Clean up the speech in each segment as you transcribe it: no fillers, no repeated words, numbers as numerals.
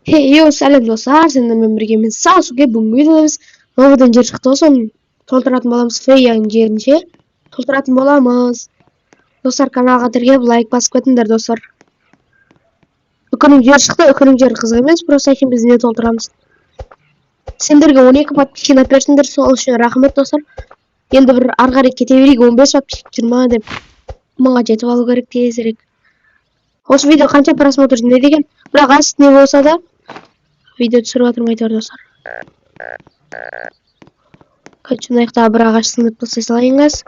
Yo, selam dostlar. Senden birgemiz Sasuke бүгінгі videoda biz новыдан жер шықты ғой, соны толтыратын боламыз. Фейяның жерінше толтыратын боламыз. Достар, каналға тіркеліп лайк басып кетіңдер, достар. Үкінің жер шықты, үкінің жер қызық емес, просто әкем біз не толтырамыз. Сендерге 12 подписчик берсіңдер, сол үшін рахмет, достар. Енді бір ары қарай кете берейік, 15 подписчик 20 деп мыңға жетіп алу керек тезірек. Осы видео қанша просмотр не деген, бірақ асты не болса да видео түсіріп жатырмын айтар достар. Короче, мына жақта бір ағаш сындырып тастай салайын газ.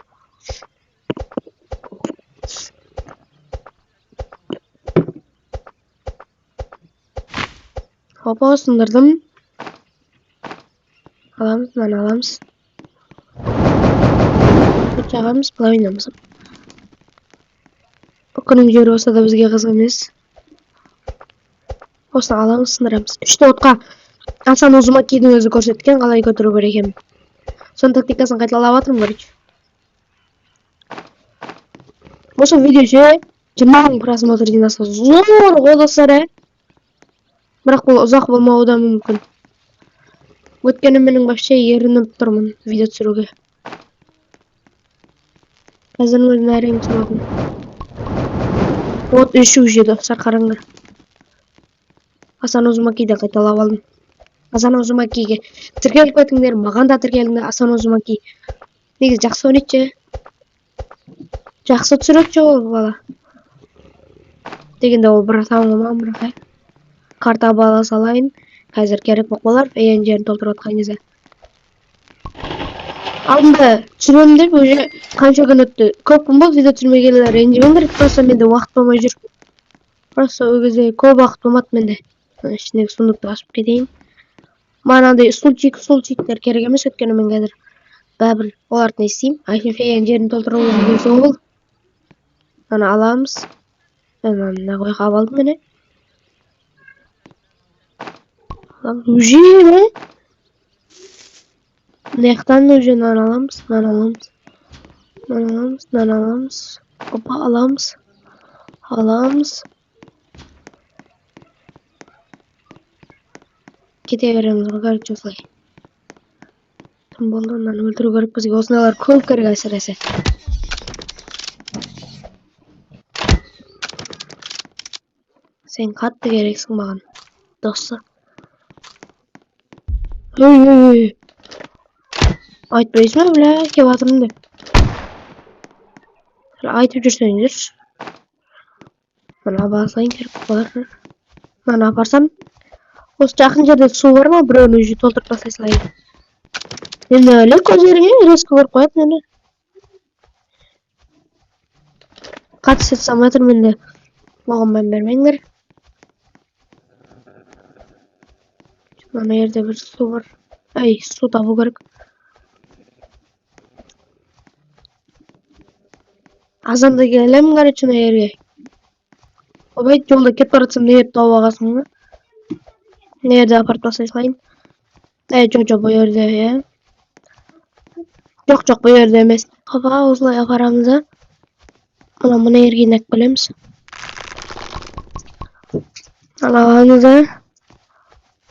Опа, сындырдым. Аламыз, мынаны аламыз. Бұл жағамыз, былай ойнамыз. Үкінің жері болса да бізге қызық емес. Осыны аламыз, сындырамыз. Үшті отқа Асан Узумакидің өзі көрсеткен, қалай көтеру керек екенін. Соның тактикасын қайталап жатырмын, короче. Осы видео ше 20 мың просмотр жинаса зор ғой достар, бірақ бұл ұзақ болмауы да мүмкін. Өткені менің вообще ерініп тұрмын видео түсіруге. Қазір өзін әрең түсіріп. Вот үші уже достар, қараңдар. Асан Узумакиді қайталап алдым. Асан Узумакиге тіркеліп кетіңдер, маған да тіркеліңдер. Асан Узумаки негізі жақсы ойнайды. Жақсы түсіреді ол бала. Дегенде ол бір тамамам, бірақ карта бала салайын. Қазір керек боп қалар, фейяның жерін толтырып отқан кезде. Алдында түсіремін деп, уже қанша күн өтті. Көп күн болды видео түсірмегелі, ренжімеңдер, просто менде уақыт болмай жүр. Просто ол кезде көп уақыт болмады менде. Ішіндегі сундукты ашып кетейін. Мынандай стульчиктер керек емес, өткені мен қазір бәрібір оларды не істеймін. Айшын фейяның жерін толтырып жүрген соң ол. Аны аламыз. Мына қойға алдым міне. Уже ме? Мынаяқтан уже мынаны аламыз, мынаны аламыз. Мынаны аламыз, мынаны аламыз. Опа, аламыз. Аламыз. Кете береміз, короче, осылай. Кім болды, мынаны өлтіру керек бізге. Осындайлар көп керек әсіресе. Сен қатты керексің маған, досы. Ой. Айтпайсың ба, бля, кеп жатырмын деп. Айтып жүрсеңдерші. Мына басайын керек болар. Мына апарсам. Осы жақын жерде су бар ма? Біреуін уже толтырып тастай салайын. Енді өлі көздеріңе резко көріп қояды мені. Қатыс етсам жатыр менде. Оған мән бермеңдер. Мына жерде бір су бар. Ай, су табу керек. Азанда келемін, короче, мына жерге. Обай, жолда кетіп баратсам не еп тауып алғасың ба? Ne yerде апарып тастай салайын? Жоқ, бұл жерде, Жоқ, бұл жерде емес. Опа, осылай апарамыз, Мына жерге инек білеміз. Аламыз,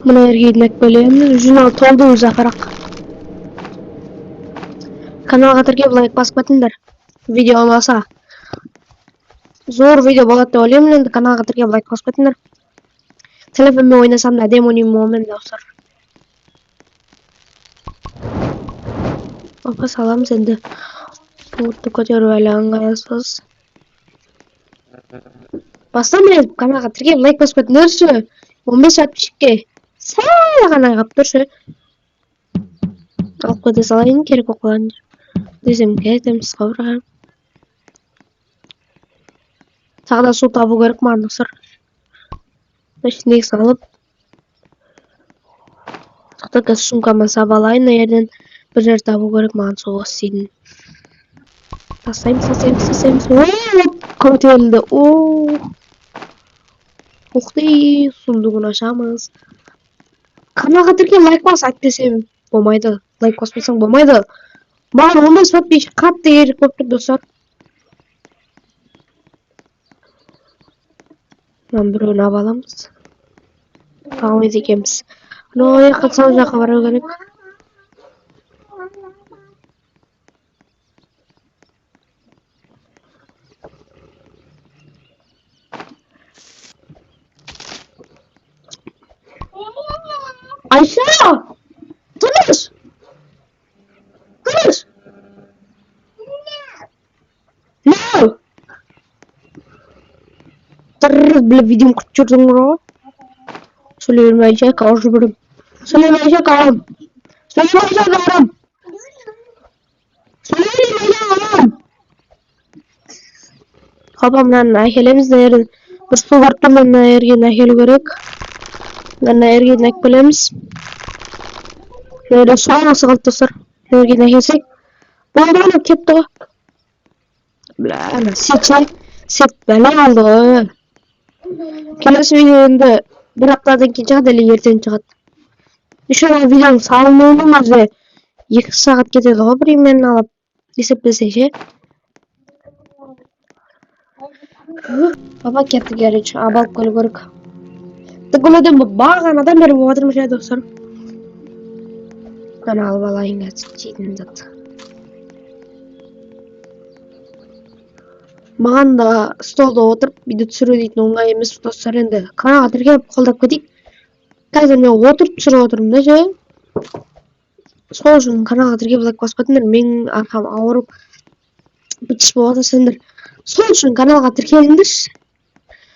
Мына жерге инек білеміз. Жинал толды өзі апарақ. Каналға тіркеліп лайк басып кетіңдер. Видео olmasa. Зор видео болады деп ойлаймын, енді каналға тіркеліп лайк басып кетіңдер. Telefonмен ойнасам да әдемі ойнаймын онымен достар. Опа, саламыз енді. Бұлтты көтеріп әлі ыңғайсыз. Бастан мен каналға тіркеліп лайк басып кетіңдерші. 15 подписчикке сәл ғана қалып тұршы. Алып қойды салайын, керек боп қалған. Десем кетеміз қабырға. Тағы да су табу керек маған достар. Ішіндегі салып. Тақтақа сумкамен сабалайын, ерден бір жер табу керек маған суға істейдің. Тастаймыз. Көтерілді. Уқтай, сундығын ашамыз. Каналға тіркеліп лайк бас, айтпесем болмайды. Лайк баспасаң болмайды. Маған 15 подписчик қатты керек болып тұр достар. Мынаны біреуін алып аламыз. Devam edeceğimiz. Noya katılacak жаққа бару керек. Ayşe! Tыныш! Tыныш! No! Bile videomu kaçırdım bro. Söylüyorum Ayşe kavuşurum. Söylüyorum Ayşe kavuşurum. Söylüyorum Ayşe kavuşurum. Söylüyorum Ayşe kavuşurum. Kapamdan Ayşe'lemiz de yarın. Bir su vartmandan Ayşe'ye Ayşe'li gerek. Ben Ayşe'ye nek bilemiz. Böyle su nasıl kaltasır. Ayşe'ye Ayşe'sek. Bu adamı kepti o. Bla, set bela oldu. Kelesi videoda bir haftadan keyin chiqadi, eli erten chiqadi. O'sha videoni salmonim o'zi 2 soat ketadi, примерно olib hisoblasak-chi. Baba ketdi garaj, abal qo'yib ko'rik. Tuguladan bag'anadan beri o'tirmishlar do'stlar. Mana olib olayinga chekindi debdi. Mаған da stolda o'tirib video tushirib deydi, o'ng'ay emas do'stlar, endi kanalga qo'llab ketik. Hozir men o'tirib tushirib o'tiribman-da. Sol uchun kanalga kirib like bosmatinglar, men arqam og'rib bitish bo'ladi sendir. Sol uchun kanalga kirganinglar.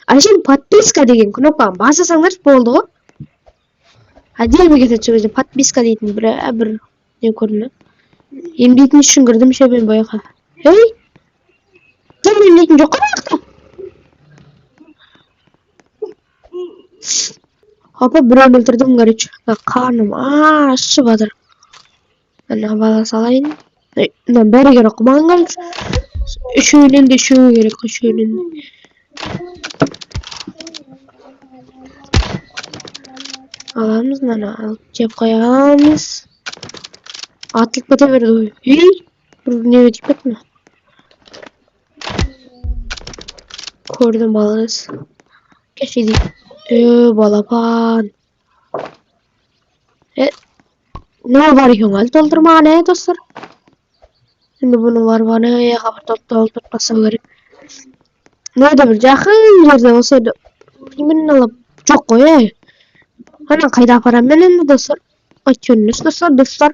Ana shu подписка degan knopkani bosasanglar bo'ldi. Отдельно ketadi, подписка deydi bir ne ko'rinadi. Endi deytini tushuntirdim shu men boyaqa. Hey! Sen lekin yo'q qanaqa? Hoppa birovni o'ldirdim garaj. Qarnim achib o'tir. Ana bala salayın. Lan beri gerek mangal. Şöyle şu gerek şöyle. Alamız lan alıp cep koyamız. Atlık bete verdi. Hey. Ne ödeyip etme. Kordum balırız. Geçti. Balapan. Ne var yungal doldurma ne dostlar? Şimdi bunu var bana ya doldurmasa gerek. Nerede bir yakın yerde olsaydı kimin alıp çok koy. Hani kayda param ben endi dostlar. Açıyorsunuz dostlar.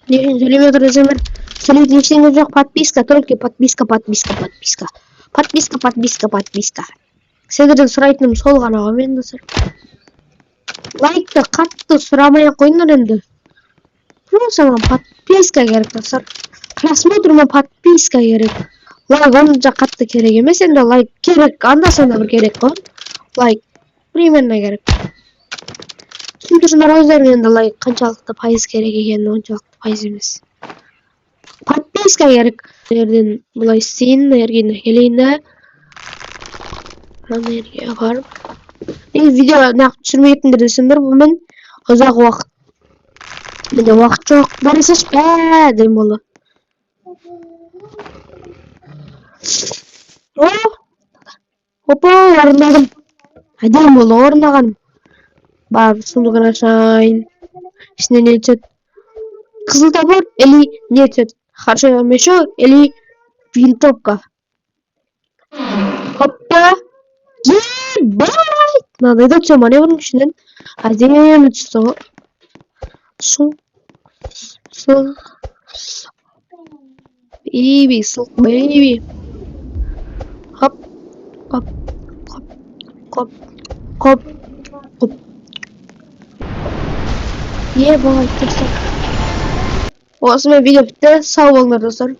Söylemiyor Rezemir. Söylediğin şey ne olacak? Подписка, только подписка. Подписка. Sizlerden sıraytım sol kanağa men dostlar. Like da katты сұрамай қойыңдар енді. Просто подписка керек достар. Просмотрыма подписка керек. Лайк онша қатты керек емес, енді лайк керек, анда-санда бір керек қой. Лайк примерно керек. Түсіндірсіңдер өздерің енді лайк қаншалықты пайыз керек екенін, оншалықты пайыз емес. Подписка керек. Жерден бұлай істейін, ергені келейін да. Мына жерге барып. Видео неғып түсірмейтіндер десеңдер, бұл мен ұзақ уақыт. Менде уақыт жоқ. Барысыш дейм болды. Опа, орындадым. Әдем болды, орындағаным. Барып сундығын ашайын. Ішіне не түседі? Қызыл топор или не түседі? Хорошо, мешок или винтовка. Опа. Ебать! Надо это все маневрным içinden. Әдемі түсті ғой. Baby, silk baby. Hop. Boy, dostlar. Osman video bitti. Sağ olun dostlar.